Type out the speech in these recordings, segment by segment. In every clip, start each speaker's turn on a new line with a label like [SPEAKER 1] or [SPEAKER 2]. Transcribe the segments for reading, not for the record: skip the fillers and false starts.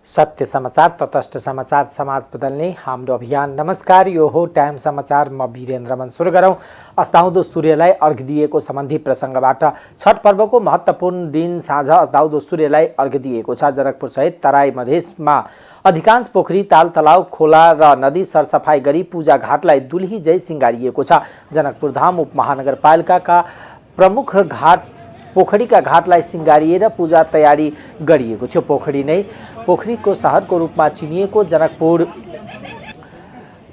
[SPEAKER 1] सत्य समाचार, तटस्थ समाचार, समाज बदल्ने हाम्रो अभियान। नमस्कार, यो हो टाइम समाचार। म वीरेन्द्र मन। सुरु गरौँ अस्ताउँदो सूर्यलाई अर्घ दिएको सम्बन्धी प्रसङ्गबाट। छठ पर्वको महत्त्वपूर्ण दिन साँझ अस्ताउँदो सूर्यलाई अर्घ दिएको छ। जनकपुर सहित तराई मधेसमा अधिकांश पोखरी, ताल, तलाउ, खोला र नदी सरसफाई गरी पूजा घाटलाई दुलही जै सिँगारिएको छ। जनकपुर धाम उपमहानगरपालिकाका प्रमुख घाट पोखरीका घाटलाई सिँगारिएर पूजा तयारी गरिएको थियो। पोखरीको सहरको रूपमा चिनिएको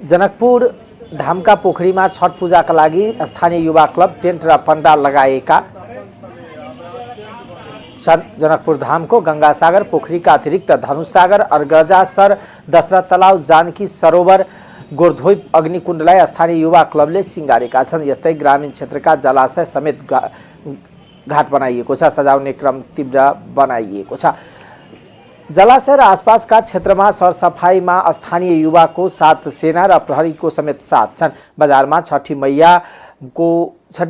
[SPEAKER 1] जनकपुर धामका पोखरीमा छठ पूजाका लागि स्थानीय युवा क्लब टेन्ट र पण्डाल लगाएका छन्। जनकपुर धामको गंगासागर पोखरीका अतिरिक्त धनुषसागर, अर्गजासर, दशरथ तलाउ, जानकी सरोवर, गोरधोई अग्निकुण्डलाई स्थानीय युवा क्लबले सिँगारेका छन्। यस्तै ग्रामीण क्षेत्रका जलाशय समेत घाट बनाइएको छ। सजाउने क्रम तीव्र बनाइएको छ। जलाशय र आसपासका क्षेत्रमा सरसफाईमा स्थानीय युवाको साथ सेना र प्रहरीको समेत साथ छन्। बजारमा छठी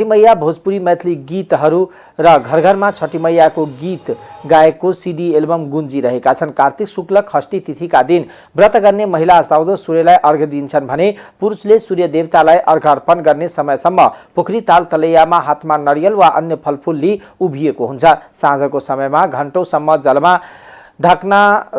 [SPEAKER 1] मैया भोजपुरी मैथिली गीतहरू र घर घरमा छठी मैयाको गीत गाएको सीडी एल्बम गुन्जिरहेका छन्। कार्तिक शुक्ल षष्ठी तिथिका दिन व्रत गर्ने महिला अस्ताउँदो सूर्यलाई अर्घ दिन्छन् भने पुरुषले सूर्य देवतालाई अर्घ अर्पण गर्ने समयसम्म पोखरी, ताल, तलैयामा हातमा नरियल वा अन्य फलफुल लिई उभिएको हुन्छ। साँझको समयमा घण्टौँसम्म जलमा ढक्ना,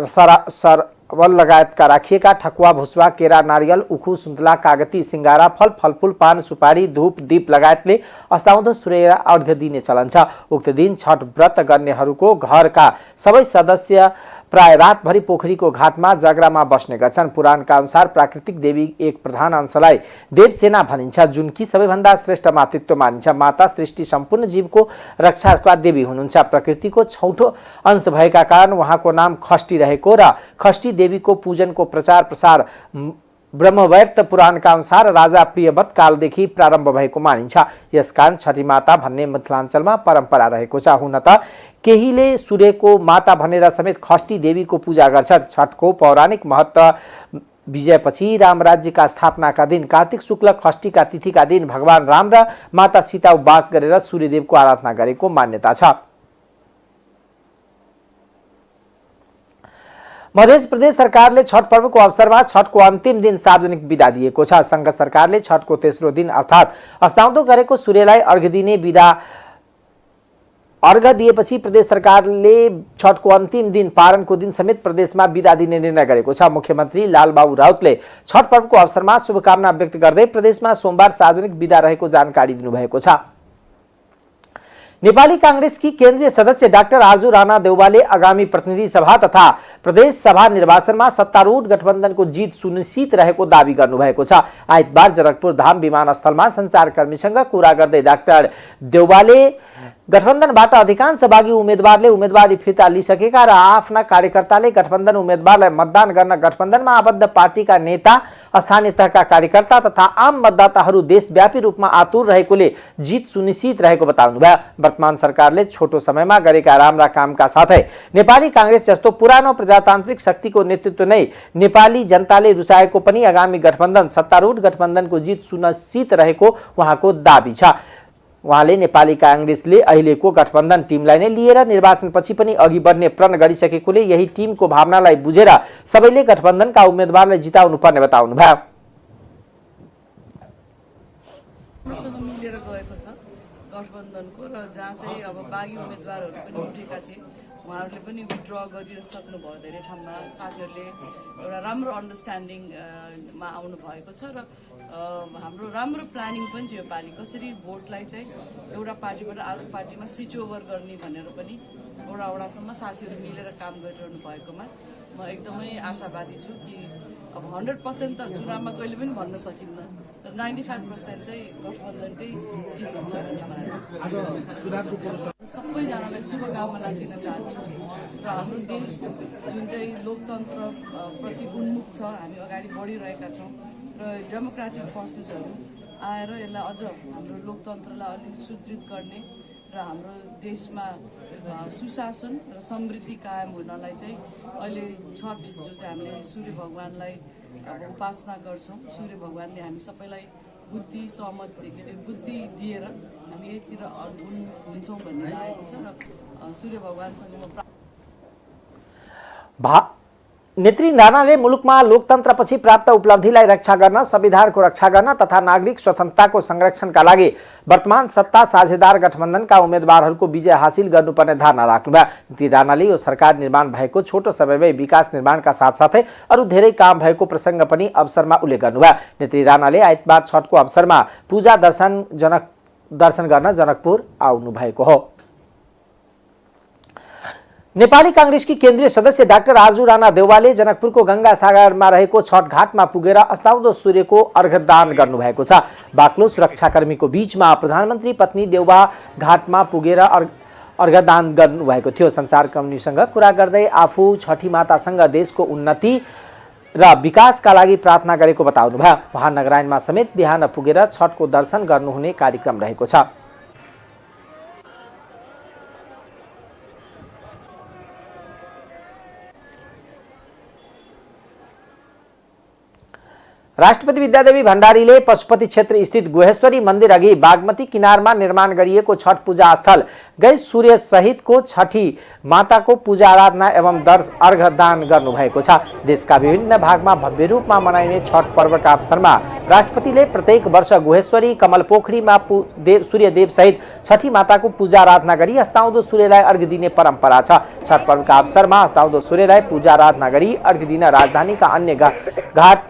[SPEAKER 1] सरवल लगायतका राखिएका ठकुवा, भुसुवा, केरा, नारियल, उखु, सुन्तला, कागती, सिंगारा, फलफुल, पान, सुपारी, धूप, दीप लगायतले अस्ताउँदो सूर्यलाई अर्घ दिने चलन छ। उक्त दिन छठ व्रत गर्नेहरूको घरका सबै सदस्य प्राय रातभरि पोखरीको घाटमा जागरामा बस्ने गर्छन्। पुराणका अनुसार प्राकृतिक देवी एक प्रधान अंशलाई देवसेना भनिन्छ, जुन कि सबैभन्दा श्रेष्ठ मातृत्व मानिन्छ। माता सृष्टि सम्पूर्ण जीवको रक्षाका देवी हुनुहुन्छ। प्रकृतिको छौटो अंश भएका कारण उहाँको नाम खष्टी रहेको र खष्टी देवीको पूजनको प्रचार प्रसार ब्रह्मवैवर्त पुराणका अनुसार राजा प्रियव्रत कालदेखि प्रारम्भ भएको मानिन्छ। यसकारण छठी माता भन्ने मिथिलाञ्चलमा परम्परा रहेको छ। हुन त केहीले सूर्यको माता भनेर समेत खष्टी देवीको पूजा गर्छन्। छठको पौराणिक महत्त्व विजयपछि रामराज्यका स्थापनाका दिन कार्तिक शुक्ल षष्ठीका तिथिका दिन भगवान राम र माता सीता उपवास गरेर सूर्यदेवको आराधना गरेको मान्यता छ। मध्य प्रदेश सरकारले छठ पर्वको अवसरमा छठको अन्तिम दिन सार्वजनिक बिदा दिएको छ। संघ सरकारले छठको तेस्रो दिन अर्थात् अस्ताउँदो गरेको सूर्यलाई अर्घ दिने बिदा अर्घ दिएपछि प्रदेश सरकारले छठको अन्तिम दिन पारनको दिन समेत प्रदेशमा बिदा दिने निर्णय गरेको छ। मुख्यमन्त्री लालबाबु राउतले छठ पर्वको अवसरमा शुभकामना व्यक्त गर्दै प्रदेशमा सोमबार सार्वजनिक बिदा रहेको जानकारी दिनुभएको छ। नेपाली कांग्रेसकी केन्द्रीय सदस्य डाक्टर आजु राणा देउवाले आगामी प्रतिनिधि सभा तथा प्रदेश सभा निर्वाचनमा सत्तारूढ गठबन्धनको जित सुनिश्चित रहेको दावी गर्नुभएको छ। आइतबार जनकपुर धाम विमानस्थलमा सञ्चारकर्मीसँग कुरा गर्दै डाक्टर देउवाले गठबन्धनबाट अधिकांश भागी उम्मेदवारले उम्मेदवारी फिर्ता लिइसकेका र आफ्ना कार्यकर्ताले गठबन्धन उम्मेदवारलाई मतदान गर्न गठबन्धनमा आबद्ध पार्टीका नेता, स्थानीय तहका कार्यकर्ता तथा आम मतदाताहरू देशव्यापी रूपमा आतुर रहेकोले जित सुनिश्चित रहेको बताउनुभयो। वर्तमान सरकारले छोटो समयमा गरेका राम्रा कामका साथै नेपाली कांग्रेस जस्तो पुरानो प्रजातान्त्रिक शक्तिको नेतृत्व नै नेपाली जनताले रुचाएको पनि आगामी गठबन्धन सत्तारूढ गठबन्धनको जित सुनिश्चित रहेको उहाँको दावी छ। उहाँले नेपाली कांग्रेसले अहिलेको गठबन्धन टिमलाई नै लिएर निर्वाचनपछि पनि अघि बढ्ने प्रण गरिसकेकोले यही टिमको भावनालाई बुझेर सबैले गठबन्धनका उम्मेदवारलाई जिताउनु पर्ने बताउनुभयो।
[SPEAKER 2] गठबन्धनको र जहाँ चाहिँ अब बागी उम्मेदवारहरू पनि उठेका थिए उहाँहरूले पनि विथड्र गरिसक्नु भयो। धेरै ठाउँमा साथीहरूले एउटा राम्रो अन्डरस्ट्यान्डिङमा आउनु भएको छ र हाम्रो राम्रो प्लानिङ पनि छ यो पालि कसरी भोटलाई चाहिँ एउटा पार्टीबाट अर्को पार्टीमा स्विच ओभर गर्ने भनेर पनि वडासम्म साथीहरू मिलेर काम गरिरहनु भएकोमा म एकदमै आशावादी छु कि अब 100% त चुनावमा कहिले पनि भन्न सकिन्न, तर 95% चाहिँ गठबन्धनकै जित हुन्छ भन्ने सबैजनालाई शुभकामना दिन चाहन्छु र हाम्रो देश जुन चाहिँ लोकतन्त्र प्रति उन्मुख छ, हामी अगाडि बढिरहेका छौँ र डेमोक्रेटिक फोर्सेसहरू आएर यसलाई अझ हाम्रो लोकतन्त्रलाई अलिक सुदृढ गर्ने र हाम्रो देशमा सुशासन र समृद्धि कायम हुनलाई चाहिँ अहिले छठ जो चाहिँ हामीले सूर्य भगवानलाई उपासना गर्छौँ, सूर्य भगवानले हामी सबैलाई बुद्धि बुद्धि दिएर हामी यतिर हुन्छौँ भन्ने लागेको छ र सूर्य भगवानसँग
[SPEAKER 1] नेत्री राणाले मुलुकमा लोकतन्त्रपछि प्राप्त उपलब्धिलाई रक्षा गर्न, संविधानको रक्षा गर्न तथा नागरिक स्वतन्त्रताको संरक्षणका लागि वर्तमान सत्ता साझेदार गठबन्धनका उम्मेदवारहरूको विजय हासिल गर्नुपर्ने धारणा राख्नुभयो। नेत्री राणाले यो सरकार निर्माण भएको छोटो समयमै विकास निर्माणका साथसाथै अरू धेरै काम भएको प्रसङ्ग पनि अवसरमा उल्लेख गर्नुभयो। नेत्री राणाले आइतबार छठको अवसरमा पूजा दर्शन गर्न जनकपुर आउनु भएको हो। नेपाली कांग्रेसकी केन्द्रीय सदस्य डाक्टर आजु राणा देउवाले जनकपुरको गंगा सागरमा रहेको छठ घाटमा पुगेर अस्ताउँदो सूर्यको अर्घदान गर्नुभएको छ। बाक्लो सुरक्षाकर्मीको बीचमा प्रधानमन्त्री पत्नी देउवा घाटमा पुगेर अर्घदान गर्नुभएको थियो। सञ्चारकर्मीसँग कुरा गर्दै आफू छठी मातासँग देशको उन्नति र विकासका लागि प्रार्थना गरेको बताउनुभयो। उहाँ नगरायनमा समेत बिहान पुगेर छठको दर्शन गर्नुहुने कार्यक्रम रहेको छ। राष्ट्रपति विद्यादेवी भण्डारीले पशुपति क्षेत्र स्थित गुहेश्वरी मन्दिर अघि बागमती किनारमा निर्माण गरिएको छठ पूजा स्थल गई सूर्य सहितको छठी माताको पूजा आराधना एवं अर्घदान गर्नुभएको छ। देशका विभिन्न भागमा भव्य रूपमा मनाइने छठ पर्वका अवसरमा राष्ट्रपतिले प्रत्येक वर्ष गुहेश्वरी कमलपोखरीमा सूर्यदेव सहित छठी माताको पूजा आराधना गरी अस्ताउँदो सूर्यलाई अर्घ दिने परम्परा छ। छठ पर्वका अवसरमा अस्ताउँदो सूर्यलाई पूजा आराधना गरी अर्घ दिन राजधानीका अन्य घाट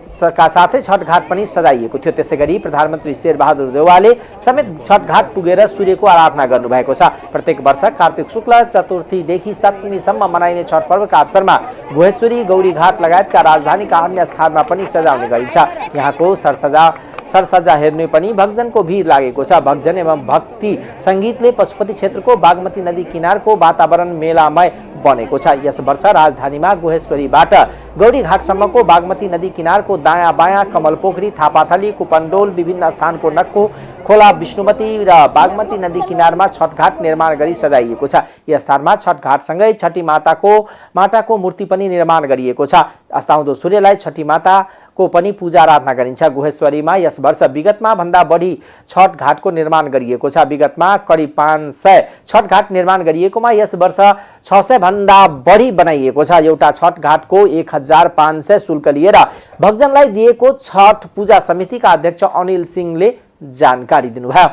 [SPEAKER 1] का साथै छठ घाट पनि सजाइएको थियो। त्यसैगरी प्रधानमन्त्री शेरबहादुर देउवाले समेत छठ घाट पुगेर सूर्यको आराधना गर्नुभएको छ। प्रत्येक वर्ष कार्तिक शुक्ल चतुर्थीदेखि सप्तमीसम्म मनाइने छठ पर्वका अवसरमा गुहेश्वरी गौरी घाट लगायतका राजधानीका अन्य स्थानमा पनि सजाउने गरिन्छ। यहाँको सरसज्जा हेर्ने पनि भक्तजनको भिड लागेको छ। भक्तजन एवं भक्ति सङ्गीतले पशुपति क्षेत्रको बागमती नदी किनारको वातावरण मेलामय बनेको छ। यस वर्ष राजधानीमा गुहेश्वरीबाट गौरी घाटसम्मको बागमती नदी किनारको दायाँ बायाँ कमलपोखरी, थापाथली, कुपन्डोल, विभिन्न स्थानको नक्कु खोला, विष्णुमती र बागमती नदी किनारमा छठ घाट निर्माण गरी सजाइएको छ। यस स्थानमा छठ घाटसँगै छठी माताको मूर्ति पनि निर्माण गरिएको छ। अस्ताउँदो सूर्यलाई छठी माताको पनि पूजा आराधना गरिन्छ। गुहेश्वरीमा यस वर्ष विगतमा भन्दा बढी छठ घाटको निर्माण गरिएको छ। विगतमा करिब 500 छठ घाट निर्माण गरिएकोमा यस वर्ष 600 भन्दा बढी बनाइएको छ। एउटा छठ घाटको 1500 शुल्क लिएर भक्तजनलाई दिएको छठ पूजा समितिका अध्यक्ष अनिल सिंहले जानकारी दिनुभयो।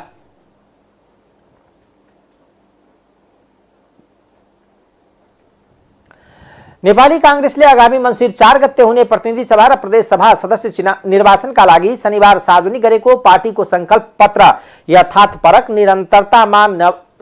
[SPEAKER 1] नेपाली कांग्रेसले आगामी मङ्सिर 4 गते हुने प्रतिनिधि सभा र प्रदेश सभा सदस्य निर्वाचनका लागि शनिबार सार्वजनिक गरेको पार्टीको संकल्प पत्र यथार्थपरक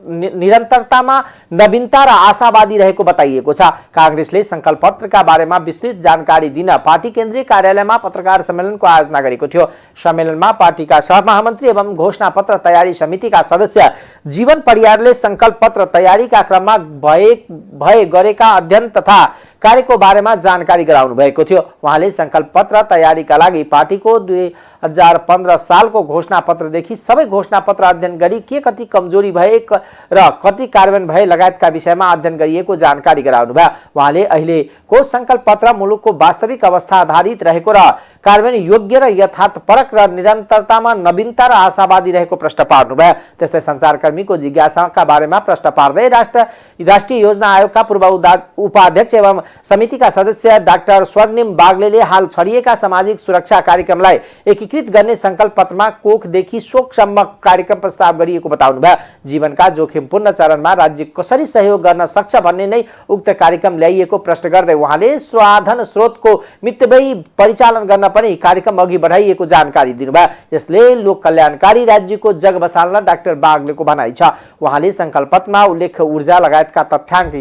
[SPEAKER 1] निरन्तरतामा नवीनता र आशावादी रहेको बताइएको छ। कांग्रेसले संकल्प पत्रका बारेमा विस्तृत जानकारी दिन पार्टी केन्द्रीय कार्यालयमा पत्रकार सम्मेलनको आयोजना गरेको थियो। सम्मेलनमा पार्टीका सहमहामन्त्री एवं घोषणा पत्र तयारी समितिका सदस्य जीवन परियारले संकल्प पत्र तयारीका क्रममा भए गरेका अध्ययन तथा कार्यको बारेमा जानकारी गराउनु भएको थियो। उहाँले संकल्प पत्र तयारीका लागि पार्टीको 2015 सालको घोषणा पत्रदेखि सबै घोषणा पत्र अध्ययन गरी के कति कमजोरी भए र कति कार्यान्वयन भए लगायतका विषयमा अध्ययन गरिएको जानकारी गराउनु भयो। उहाँले अहिलेको संकल्प पत्र मुलुकको वास्तविक अवस्था आधारित रहेको र कार्यान्वयन योग्य र यथार्थपरक र निरन्तरतामा नवीनता र आशावादी रहेको प्रश्न पार्नु भयो। त्यस्तै सञ्चारकर्मीको जिज्ञासाका बारेमा प्रश्न पार्दै राष्ट्रिय योजना आयोगका पूर्व उपाध्यक्ष एवं समितिका सदस्य डाक्टर स्वर्णिम बागलेले हाल छरिएका सामाजिक सुरक्षा कार्यक्रमलाई एकीकृत गर्ने संकल्प पत्रमा कोखदेखि शोकसम्म कार्यक्रम प्रस्ताव गरिएको बताउनुभयो। जीवनका जोखिमपूर्ण चरणमा राज्य कसरी सहयोग गर्न सक्छ भन्ने नै उक्त कार्यक्रम ल्याइएको प्रश्न गर्दै उहाँले साधन स्रोतको मितव्ययी परिचालन गर्न पनि कार्यक्रम अघि बढाइएको जानकारी दिनुभयो। यसले लोक कल्याणकारी राज्यको जग बसाल्न डाक्टर बागलेको भनाइ छ। उहाँले संकल्प पत्रमा उल्लेख ऊर्जा लगायतका तथ्याङ्क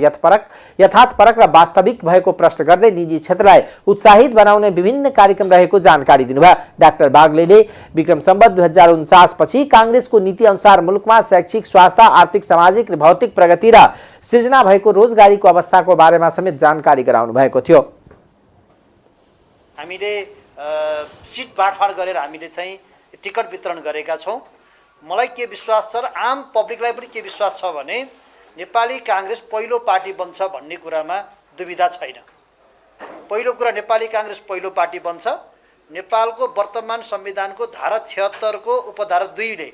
[SPEAKER 1] यथार्थपरक र वास्तविक भएको प्रश्न गर्दै निजी क्षेत्रलाई उत्साहित बनाउने विभिन्न कार्यक्रम रहेको जानकारी दिनुभयो। डाक्टर बागलेले विक्रम सम्वत 2049 पछि कांग्रेसको नीति अनुसार मुलुकमा शैक्षिक, स्वास्थ्य, आर्थिक, सामाजिक र भौतिक प्रगति र सृजना भएको रोजगारीको अवस्थाको बारेमा समेत जानकारी गराउनु भएको थियो।
[SPEAKER 3] हामीले सिट बाँडफाँड गरेर हामीले चाहिँ टिकट वितरण गरेका छौं। मलाई के विश्वास छ र आम पब्लिकलाई पनि के विश्वास छ भने नेपाली कांग्रेस पहिलो पार्टी बन्छ भन्ने कुरामा दुविधा छैन। पहिलो कुरा, नेपाली कांग्रेस पहिलो पार्टी बन्छ। नेपालको वर्तमान संविधानको धारा 76 को उपधारा 2 ले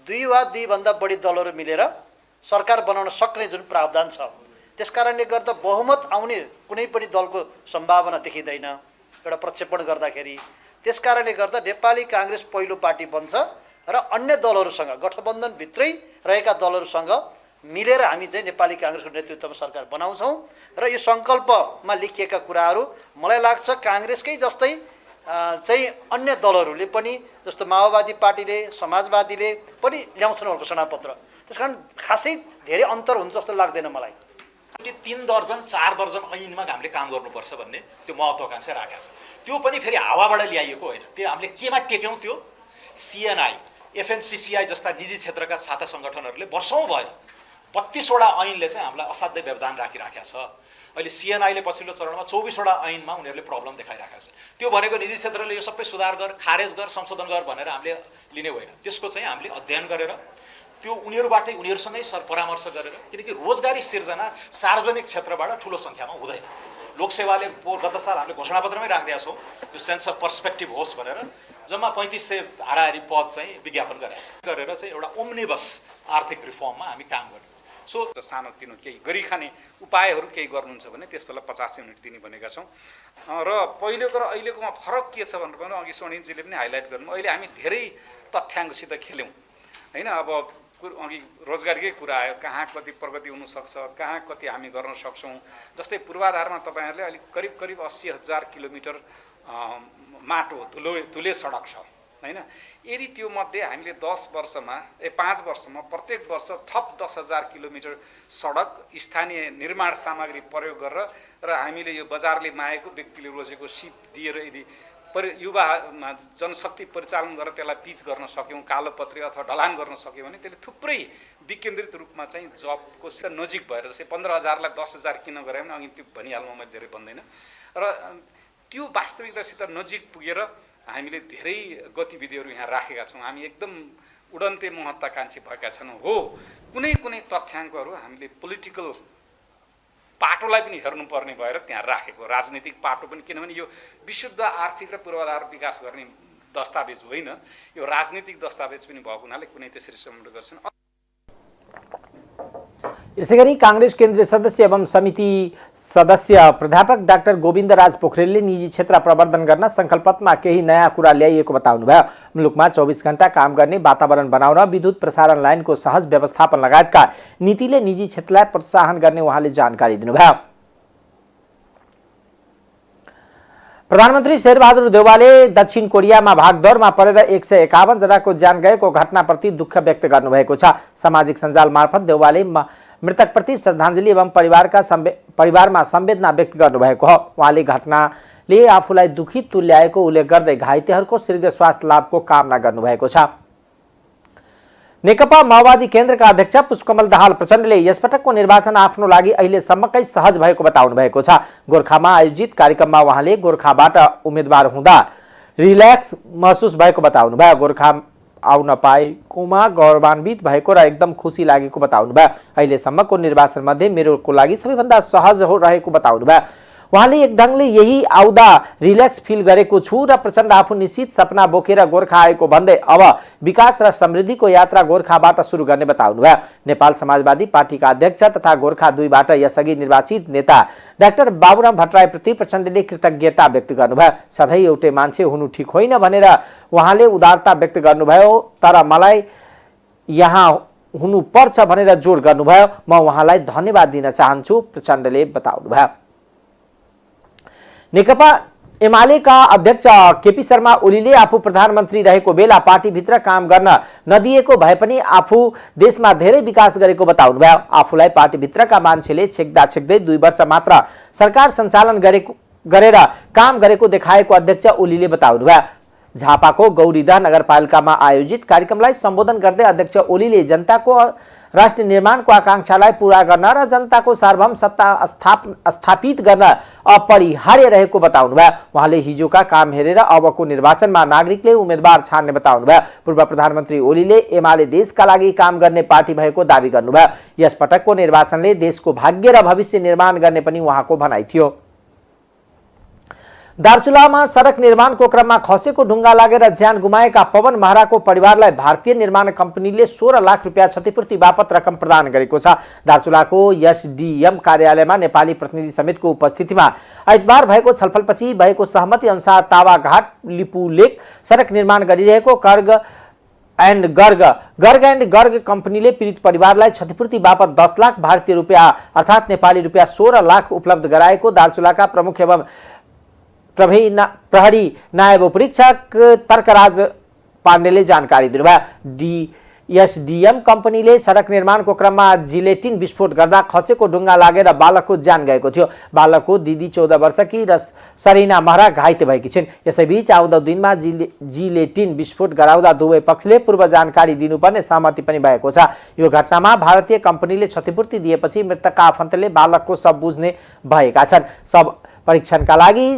[SPEAKER 3] 2 वा 2 भन्दा बढी दलहरू मिलेर सरकार बनाउन सक्ने जुन प्रावधान छ त्यसकारणले गर्दा बहुमत आउने कुनै पनि दलको सम्भावना देखिँदैन एउटा प्रक्षेपण गर्दाखेरि। त्यसकारणले गर्दा नेपाली काङ्ग्रेस पहिलो पार्टी बन्छ र अन्य दलहरूसँग गठबन्धनभित्रै रहेका दलहरूसँग मिलेर हामी चाहिँ नेपाली काङ्ग्रेसको नेतृत्वमा सरकार बनाउँछौँ र यो सङ्कल्पमा लेखिएका कुराहरू मलाई लाग्छ काङ्ग्रेसकै जस्तै चाहिँ अन्य दलहरूले पनि जस्तो माओवादी पार्टीले समाजवादीले पनि ल्याउँछन् घोषणापत्र। त्यसकारण खासै धेरै अन्तर हुन्छ जस्तो लाग्दैन मलाई।
[SPEAKER 4] 3 दर्जन 4 दर्जन ऐनमा हामीले काम गर्नुपर्छ भन्ने त्यो महत्त्वाकांक्षा राखेको छ। त्यो पनि फेरि हावाबाट ल्याइएको होइन, त्यो हामीले केमा टेक्यौँ? त्यो सिएनआई एफएनसिसिआई जस्ता निजी क्षेत्रका साथा सङ्गठनहरूले वर्षौँ भयो 32वटा ऐनले चाहिँ हामीलाई असाध्यै व्यवधान राखिराखेको छ। अहिले सिएनआईले पछिल्लो चरणमा 24वटा ऐनमा उनीहरूले प्रब्लम देखाइराखेको छ। त्यो भनेको निजी क्षेत्रले यो सबै सुधार गर, खारेज गर, संशोधन गर भनेर हामीले लिने होइन। त्यसको चाहिँ हामीले अध्ययन गरेर त्यो उनीहरूबाटै उनीहरूसँगै परामर्श गरेर, किनकि रोजगारी सिर्जना सार्वजनिक क्षेत्रबाट ठुलो सङ्ख्यामा हुँदैन। लोकसेवाले गत साल हामीले घोषणापत्रमै राखिदिएका छौँ त्यो सेन्स अफ पर्सपेक्टिभ होस् भनेर जम्मा 3500 हाराहारी पद चाहिँ विज्ञापन गरेर चाहिँ एउटा ओम्निबस आर्थिक रिफर्ममा हामी काम गर्छौँ।
[SPEAKER 5] सो सानोतिनो केही गरिखाने उपायहरू केही गर्नुहुन्छ भने त्यस्तोलाई 50 युनिट दिने भनेका छौँ। र पहिलेको र अहिलेकोमा फरक के छ भनेर पनि अघि स्वर्णिमजीले पनि हाइलाइट गर्नु, अहिले हामी धेरै तथ्याङ्कसित खेल्यौँ होइन। अब अघि रोजगारीकै कुरा आयो, कहाँ कति प्रगति हुनसक्छ, कहाँ कति हामी गर्न सक्छौँ। जस्तै पूर्वाधारमा तपाईँहरूले अलिक करिब 80,000 किलोमिटर माटो धुले सडक छ होइन। यदि त्यो मध्ये हामीले 5 वर्षमा प्रत्येक वर्ष थप 10,000 किलोमिटर सडक स्थानीय निर्माण सामग्री प्रयोग गरेर र हामीले यो बजारले मागेको व्यक्तिले रोजेको सिप दिएर यदि युवा जनशक्ति परिचालन गरेर त्यसलाई पिच गर्न सक्यौँ, कालोपत्री अथवा ढलान गर्न सक्यौँ भने त्यसले थुप्रै विकेन्द्रित रूपमा चाहिँ जबको नजिक भएर जस्तै 15,000लाई 10,000 किन गरे भने अघि त्यो भनिहाल्नु मैले धेरै भन्दैन। र त्यो वास्तविकतासित नजिक पुगेर हामीले धेरै गतिविधिहरू यहाँ राखेका छौँ। हामी एकदम उडन्ते महत्त्वाकांक्षी भएका छौँ। हो कुनै तथ्याङ्कहरू हामीले पोलिटिकल पाटोलाई पनि हेर्नुपर्ने भएर त्यहाँ राखेको, राजनीतिक पाटो पनि, किनभने यो विशुद्ध आर्थिक र पूर्वाधार विकास गर्ने दस्तावेज होइन, यो राजनीतिक दस्तावेज पनि भएको हुनाले कुनै त्यसरी सम्बन्ध गर्छन्।
[SPEAKER 1] यसैगरी कांग्रेस केन्द्रीय सदस्य एवं समिति सदस्य प्राध्यापक डाक्टर गोविन्दराज पोखरेलले निजी क्षेत्र प्रवर्धन गर्न संकल्पमा केही नयाँ कुरा ल्याइएको बताउनुभयो। मुलुकमा 24 घण्टा काम गर्ने वातावरण बनाउन विद्युत प्रसारण लाइनको सहज व्यवस्थापन लगायतका नीतिले निजी क्षेत्रलाई प्रोत्साहन गर्ने उहाँले जानकारी दिनुभयो। प्रधानमन्त्री शेरबहादुर देउवाले दक्षिण कोरियामा भागदौडमा परेर 151 जनाको ज्यान गएको घटनाप्रति दुःख व्यक्त गर्नुभएको छ। सामाजिक सञ्जाल मार्फत देउवाले मृतकप्रति श्रद्धाञ्जली एवं परिवारमा संवेदना व्यक्त गर्नुभएको हो। उहाँले घटनाले आफूलाई दुखी तुल्याएको उल्लेख गर्दै घाइतेहरूको शीघ्र स्वास्थ्य लाभको कामना गर्नुभएको छ। नेकपा माओवादी केन्द्रका अध्यक्ष पुष्पकमल दाहाल प्रचण्डले यसपटकको निर्वाचन आफ्नो लागि अहिलेसम्मकै सहज भएको बताउनु भएको छ। गोरखामा आयोजित कार्यक्रममा उहाँले गोरखाबाट उम्मेदवार हुँदा रिल्याक्स महसुस भएको बताउनुभयो। गोरखा आउन पाएकोमा गौरवान्वित भएको र एकदम खुसी लागेको बताउनुभयो। अहिलेसम्मको निर्वाचनमध्ये मेरोको लागि सबैभन्दा सहज रहेको बताउनुभयो। उहाँले एक ढङ्गले यही आउँदा रिल्याक्स फिल गरेको छु र प्रचण्ड आफू निश्चित सपना बोकेर गोरखा आएको भन्दै अब विकास र समृद्धिको यात्रा गोरखाबाट सुरु गर्ने बताउनुभयो। नेपाल समाजवादी पार्टीका अध्यक्ष तथा गोरखा 2बाट यसअघि निर्वाचित नेता डाक्टर बाबुराम भट्टराईप्रति प्रचण्डले कृतज्ञता व्यक्त गर्नुभयो। सधैँ एउटै मान्छे हुनु ठिक होइन भनेर उहाँले उदारता व्यक्त गर्नुभयो, तर मलाई यहाँ हुनुपर्छ भनेर जोड गर्नुभयो। म उहाँलाई धन्यवाद दिन चाहन्छु, प्रचण्डले बताउनुभयो। नेकपा एमालेका अध्यक्ष केपी शर्मा ओलीले आफू प्रधानमन्त्री रहेको बेला पार्टीभित्र काम गर्न नदिएको भए पनि आफू देशमा धेरै विकास गरेको बताउनुभयो। आफूलाई पार्टीभित्रका मान्छेले छेक्दा छेक्दै 2 वर्ष मात्र सरकार सञ्चालन गरेर काम गरेको देखाएको अध्यक्ष ओलीले बताउनुभयो। झापाको गौरीदह नगरपालिकामा आयोजित कार्यक्रमलाई सम्बोधन गर्दै अध्यक्ष ओलीले जनताको राष्ट्र निर्माणको आकांक्षालाई पूरा गर्न र जनताको सार्वभौम सत्ता स्थापित गर्न अपरिहार्य रहेको बताउनुभयो। उहाँले हिजोका काम हेरेर अबको निर्वाचनमा नागरिकले उम्मेदवार छान्ने बताउनुभयो। पूर्व प्रधानमन्त्री ओलीले एमाले देशका लागि काम गर्ने पार्टी भएको दावी गर्नुभयो। यस पटकको निर्वाचनले देशको भाग्य र भविष्य निर्माण गर्ने पनि उहाँको भनाइ थियो। दार्चुलामा सडक निर्माणको क्रममा खसेको ढुङ्गा लागेर ज्यान गुमाएका पवन महराको परिवारलाई भारतीय निर्माण कम्पनीले 16 लाख रुपियाँ क्षतिपूर्ति बापत रकम प्रदान गरेको छ। दार्चुलाको एसडीएम कार्यालयमा नेपाली प्रतिनिधि समेतको उपस्थितिमा आइतबार भएको छलफलपछि भएको सहमति अनुसार तावाघाट लिपुलेक सडक निर्माण गरिरहेको गर्ग एन्ड गर्ग कम्पनीले पीडित परिवारलाई क्षतिपूर्ति बापत 10 लाख भारतीय रुपियाँ अर्थात् नेपाली रुपियाँ 16 लाख उपलब्ध गराएको दार्चुलाका प्रमुख एवं प्रहरी नायब उपरीक्षक तर्कराज पाण्डेले जानकारी दिनुभयो। एसडीएम कम्पनीले सडक निर्माणको क्रममा जिलेटिन विस्फोट गर्दा खसेको ढुङ्गा लागेर बालकको ज्यान गएको थियो। बालकको दिदी 14 वर्षकी र सरिना महरा घाइते भएकी छिन्। यसैबीच आउँदो दिनमा जिलेटिन विस्फोट गराउँदा दुवै पक्षले पूर्व जानकारी दिनुपर्ने सहमति पनि भएको छ। यो घटनामा भारतीय कम्पनीले क्षतिपूर्ति दिएपछि मृतकका आफन्तले बालकको शव बुझ्ने भएका छन्। शव परीक्षणका लागि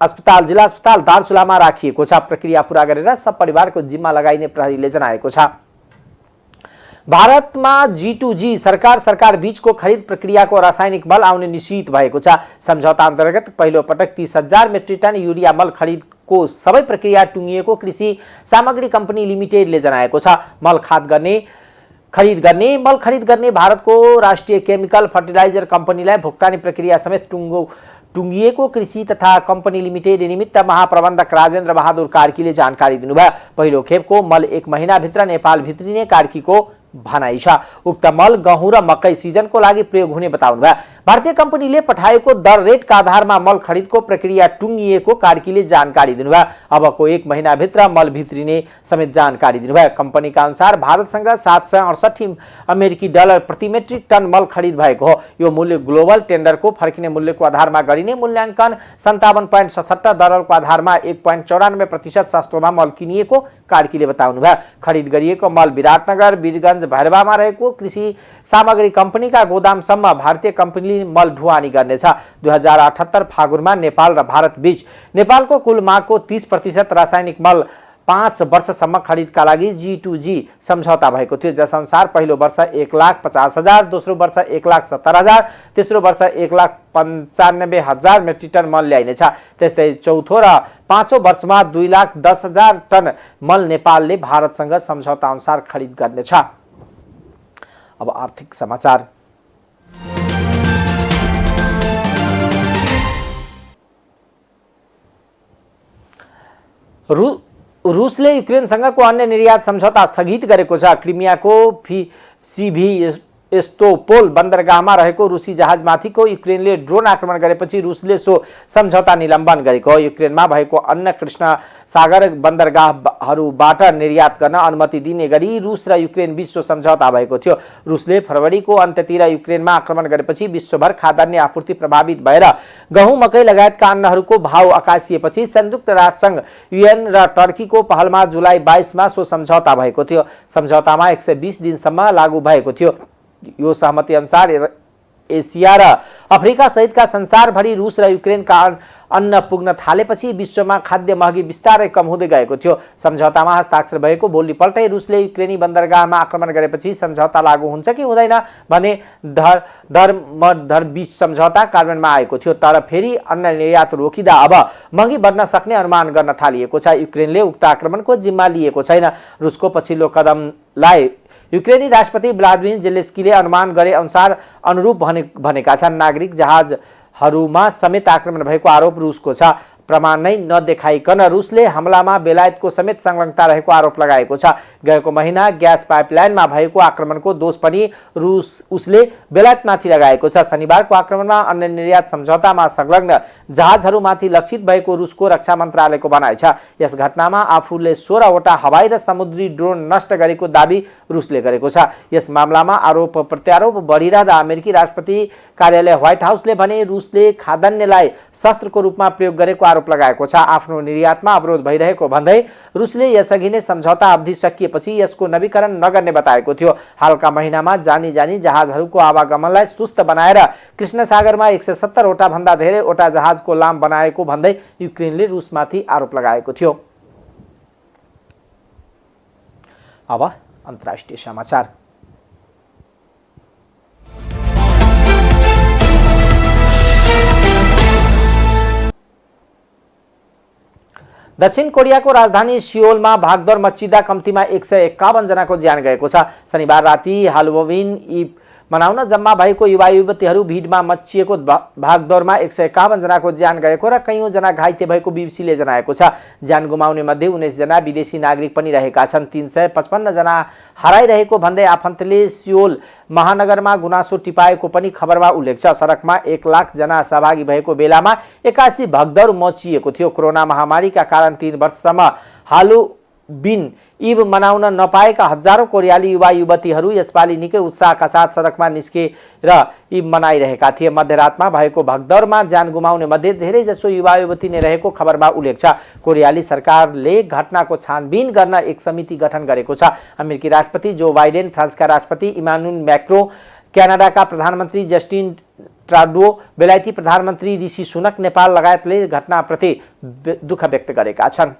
[SPEAKER 1] जिल्ला अस्पताल दार्चुलामा राखिएको छ। प्रक्रिया पूरा गरेर सब परिवारको जिम्मा लगाइने प्रहरीले जनाएको छ। भारतमा G2G सरकार बीचको खरिद प्रक्रियाको रासायनिक मल आउने निश्चित भएको छ। सम्झौता अन्तर्गत पहिलो पटक 30,000 मेट्रिक टन युरिया मल खरिदको सबै प्रक्रिया टुङ्गिएको कृषि सामग्री कम्पनी लिमिटेडले जनाएको छ। मल खरिद गर्ने भारतको राष्ट्रिय केमिकल फर्टिलाइजर कम्पनीलाई भुक्तानी प्रक्रिया समेत टुङ्गिएको कृषि तथा कम्पनी लिमिटेड निमित्त महाप्रबन्धक राजेन्द्र बहादुर कार्कीले जानकारी दिनुभयो। पहिलो खेपको मल 1 महिनाभित्र नेपाल भित्रिने कार्कीको भनाइ छ। उक्त मल गहुँ र मकै सिजनको लागि प्रयोग हुने बताउनुभयो। भारतीय कम्पनीले पठाएको दर रेटका आधारमा मल खरिदको प्रक्रिया टुङ्गिएको कार्कीले जानकारी दिनुभयो। अबको 1 महिनाभित्र मल भित्रिने समेत जानकारी दिनुभयो। कम्पनीका अनुसार भारतसँग 768 अमेरिकी डलर प्रति मेट्रिक टन मल खरिद भएको हो। यो मूल्य ग्लोबल टेन्डरको फर्किने मूल्यको आधारमा गरिने मूल्याङ्कन 57.77 डलरको आधारमा 1.94% सस्तोमा मल किनिएको कार्कीले बताउनुभयो। खरिद गरिएको मल विराटनगर, वीरगञ्ज, भैरवामा रहेको कृषि सामग्री कम्पनीका गोदामसम्म भारतीय कम्पनीले मल ढुवानी गर्नेछ। 2078 फागुनमा नेपाल र भारत बीच नेपालको कुल मागको 30% रासायनिक मल 5 वर्षसम्म खरिदका लागि G2G सम्झौता भएको थियो। जसअनुसार पहिलो वर्ष 1,50,000, दोस्रो वर्ष 1,70,000, तेस्रो वर्ष 1,95,000 मेट्रिक टन मल ल्याइनेछ। त्यस्तै चौथो र पाँचौं वर्षमा 2,10,000 टन मल नेपालले भारतसँग सम्झौता अनुसार खरिद गर्नेछ। अब आर्थिक समाचार। रुसले युक्रेनसँगको अन्य निर्यात सम्झौता स्थगित गरेको छ। क्रिमियाको सेभेस्तोपोल बन्दरगाहमा रहेको रुसी जहाजमाथिको युक्रेनले ड्रोन आक्रमण गरेपछि रुसले सो सम्झौता निलम्बन गरेको हो। युक्रेनमा भएको अन्य कृष्ण सागर बन्दरगाहहरूबाट निर्यात गर्न अनुमति दिने गरी रुस र युक्रेन बीच सो सम्झौता भएको थियो। रुसले फरवरीको अन्त्यतिर युक्रेनमा आक्रमण गरेपछि विश्वभर खाद्यान्न आपूर्ति प्रभावित भएर गहुँ, मकै लगायतका अन्नहरूको भाव आकासिएपछि संयुक्त राष्ट्रसङ्घ, UN र टर्कीको पहलमा जुलाई 22 मा सो सम्झौता भएको थियो। सम्झौतामा 120 दिनसम्म लागू भएको थियो। यो सहमति अनुसार एसिया र अफ्रिका सहितका संसारभरि रुस र युक्रेनका अन्न पुग्न थालेपछि विश्वमा खाद्य महँगी बिस्तारै कम हुँदै गएको थियो। सम्झौतामा हस्ताक्षर भएको भोलिपल्टै रुसले युक्रेनी बन्दरगाहमा आक्रमण गरेपछि सम्झौता लागू हुन्छ कि हुँदैन भने बीच सम्झौता कार्यान्वयनमा आएको थियो। तर फेरि अन्न निर्यात रोकिँदा अब महँगी बढ्न सक्ने अनुमान गर्न थालिएको छ। युक्रेनले उक्त आक्रमणको जिम्मा लिएको छैन। रुसको पछिल्लो कदमलाई युक्रेनी राष्ट्रपति भ्लादिमिर जेलेन्स्कीले अनुमान गरे अनुसार अनुरूप भनेका छन्। नागरिक जहाजहरूमा समेत आक्रमण भएको आरोप रुसको छ। प्रमाण नै नदेखाइकन रुसले हमलामा बेलायतको समेत संलग्नता रहेको आरोप लगाएको छ। गएको महिना ग्यास पाइपलाइनमा भएको आक्रमणको दोष पनि उसले बेलायतमाथि लगाएको छ। शनिबारको आक्रमणमा अन्य निर्यात सम्झौतामा संलग्न जहाजहरूमाथि लक्षित भएको रुसको रक्षा मन्त्रालयको भनाइ छ। यस घटनामा आफूले 16 वटा हवाई र समुद्री ड्रोन नष्ट गरेको दाबी रुसले गरेको छ। यस मामलामा आरोप प्रत्यारोप बढिरहँदा अमेरिकी राष्ट्रपति कार्यालय व्हाइट हाउसले भने रुसले खाद्यान्नलाई शस्त्रको रूपमा प्रयोग गरेको आरोप लगाएको छ। आफ्नो निर्यातमा अवरोध भइरहेको भन्दै रुसले यसअघि नै सम्झौता अवधि सकिएपछि यसको नवीकरण नगर्ने बताएको थियो। हालका महिनामा जानी जहाजहरूको आवागमनलाई सुस्त बनाएर कृष्ण सागरमा 170 वटा भन्दा धेरै वटा जहाजको लाम बनाएको भन्दै युक्रेनले रुसमाथि आरोप लगाएको थियो। अब अन्तर्राष्ट्रिय समाचार। दक्षिण कोरियाको राजधानी सियोलमा भागदौड मच्चिँदा कम्तीमा 151 जनाको ज्यान गएको छ। शनिबार राति हालोविन इभ मनाउन जम्मा भएको युवा युवतीहरू भिडमा मच्चिएको भागदौडमा 151 जनाको ज्यान गएको र कैयौं जना घाइते भएको बीबीसीले जनाएको छ। ज्यान गुमाउने मध्ये 19 जना विदेशी नागरिक पनि रहेका छन्। 355 जना हराइरहेको भन्दै आफन्तले सियोल महानगरमा गुनासो टिपाएको पनि खबरमा उल्लेख छ। सडकमा 1 लाख जना सहभागी भएको बेलामा 81 भगदौड मचिएको थियो। कोरोना महामारीका कारण 3 वर्षसम्म हालोविन इभ मनाउन नपाएका हजारौं कोरियाली युवा युवतीहरू यसपालि निकै उत्साहका साथ सडकमा निस्केर इभ मनाइरहेका थिए। मध्यरातमा भएको भगदौडमा ज्यान गुमाउने मध्ये धेरैजसो युवा युवती नै रहेको खबरमा उल्लेख छ। कोरियाली सरकारले घटनाको छानबिन गर्न एक समिति गठन गरेको छ। अमेरिकी राष्ट्रपति जो बाइडेन, फ्रान्सका राष्ट्रपति इमानुएल मैक्रो, क्यानाडाका प्रधानमन्त्री जस्टिन ट्रुडो, बेलायती प्रधानमन्त्री ऋषि सुनक, नेपाल लगायतले घटनाप्रति दुःख व्यक्त गरेका छन्।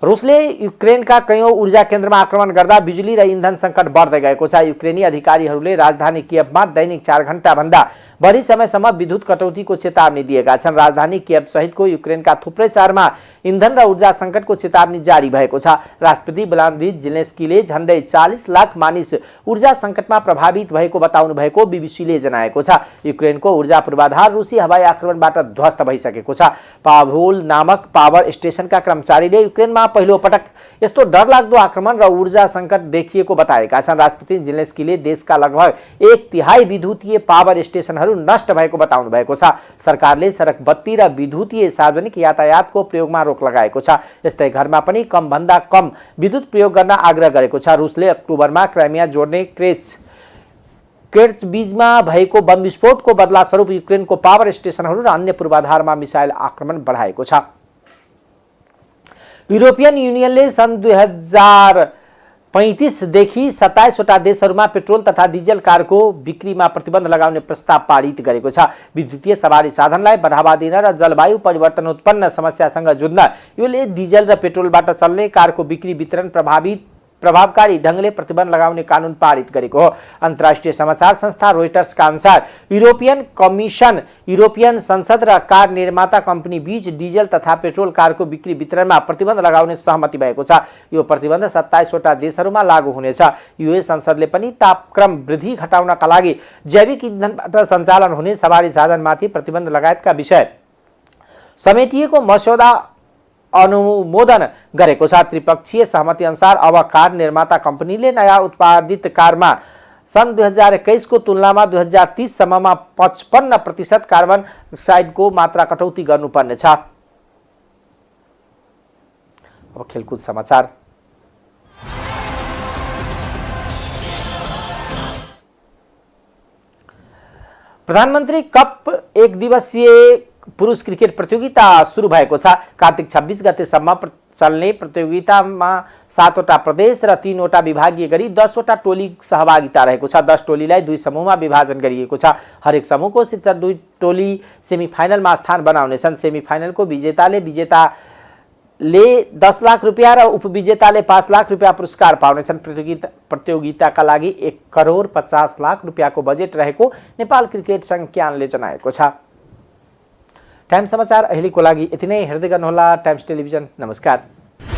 [SPEAKER 1] रुसले युक्रेनका कैयौं ऊर्जा केन्द्रमा आक्रमण गर्दा बिजुली र इन्धन सङ्कट बढ्दै गएको छ। युक्रेनी अधिकारीहरूले राजधानी कियभमा दैनिक 4 घण्टाभन्दा बढी समयसम्म विद्युत कटौतीको चेतावनी दिएका छन्। राजधानी कियभ सहितको युक्रेनका थुप्रै शहरमा इन्धन र ऊर्जा सङ्कटको चेतावनी जारी भएको छ। राष्ट्रपति भ्लादिमिर जेलेन्स्कीले झण्डै 40 लाख मानिस ऊर्जा सङ्कटमा प्रभावित भएको बताउनु भएको बीबीसीले जनाएको छ। युक्रेनको ऊर्जा पूर्वाधार रुसी हवाई आक्रमणबाट ध्वस्त भइसकेको छ। पाभोल नामक पावर स्टेशनका कर्मचारीले युक्रेनमा पहिलो पटक यस्तो डरलाग्दो आक्रमण र ऊर्जा सङ्कट देखिएको बताएका छन्। राष्ट्रपति जेलेन्स्कीले देशका लगभग 1/3 विद्युतीय पावर स्टेशनहरू नष्ट भएको बताउनु भएको छ। सरकारले सडक बत्ती र विद्युतीय सार्वजनिक यातायातको प्रयोगमा रोक लगाएको छ। यस्तै घरमा पनि कम भन्दा कम विद्युत प्रयोग गर्न आग्रह गरेको छ। रुसले अक्टोबरमा क्राइमिया जोड्ने केर्चबीचमा भएको बम विस्फोटको बदला स्वरूप युक्रेनको पावर स्टेशनहरू र अन्य पूर्वाधारमा मिसाइल आक्रमण बढाएको छ। युरोपियन युनियनले सन् 2035 देखि 27 वटा देशहरूमा पेट्रोल तथा डिजल कारको बिक्रीमा प्रतिबन्ध लगाउने प्रस्ताव पारित गरेको छ। विद्युतीय सवारी साधनलाई बढ़ावा दिन र जलवायु परिवर्तन उत्पन्न समस्यासँग जुझ्न यो डिजल र पेट्रोलबाट चल्ने कारको बिक्री वितरण प्रभावकारी ढंगले प्रतिबन्ध लगाउने कानून पारित गरेको हो। अन्तर्राष्ट्रिय समाचार संस्था रोइटर्सका अनुसार युरोपियन कमिसन, युरोपियन संसद र कार निर्माता कम्पनी बीच डिजल तथा पेट्रोल कारको बिक्री वितरणमा प्रतिबन्ध लगाउने सहमति भएको छ। यो प्रतिबन्ध 27 वटा देशहरूमा लागू हुनेछ। युएस संसदले पनि तापक्रम वृद्धि घटाउनका लागि जैविक इन्धनबाट सञ्चालन हुने सवारी साधनमाथि प्रतिबन्ध लगायतका विषय समेटिएको मस्यौदा अनुमोदन गरेको छ। त्रिपक्षीय सहमति अनुसार अब कार निर्माता कम्पनीले नयाँ उत्पादित कारमा सन् 2021 को तुलनामा 2030 सम्ममा 55% कार्बन डाइअक्साइडको मात्रा कटौती गर्नुपर्नेछ। अब खेलकुद समाचार। प्रधानमन्त्री कप 1 दिवसीय पुरुष क्रिकेट प्रतियोगिता सुरु भएको छ। कार्तिक 26 गतेसम्म चल्ने प्रतियोगितामा 7 वटा प्रदेश र 3 वटा विभागीय गरी 10 वटा टोली सहभागिता रहेको छ। 10 टोलीलाई 2 समूहमा विभाजन गरिएको छ। हरेक समूहको शीर्ष 2 टोली सेमिफाइनलमा स्थान बनाउनेछन्। सेमिफाइनलको विजेताले 10 लाख रुपियाँ र उपविजेताले 5 लाख रुपियाँ पुरस्कार पाउनेछन्। प्रतियोगिताका लागि 1 करोड 50 लाख रुपियाँको बजेट रहेको नेपाल क्रिकेट संज्ञानले जनाएको छ। टाइम्स समाचार अहिलेको लागि यति नै। हेर्दै गर्नुहोला टाइम्स टेलिभिजन। नमस्कार।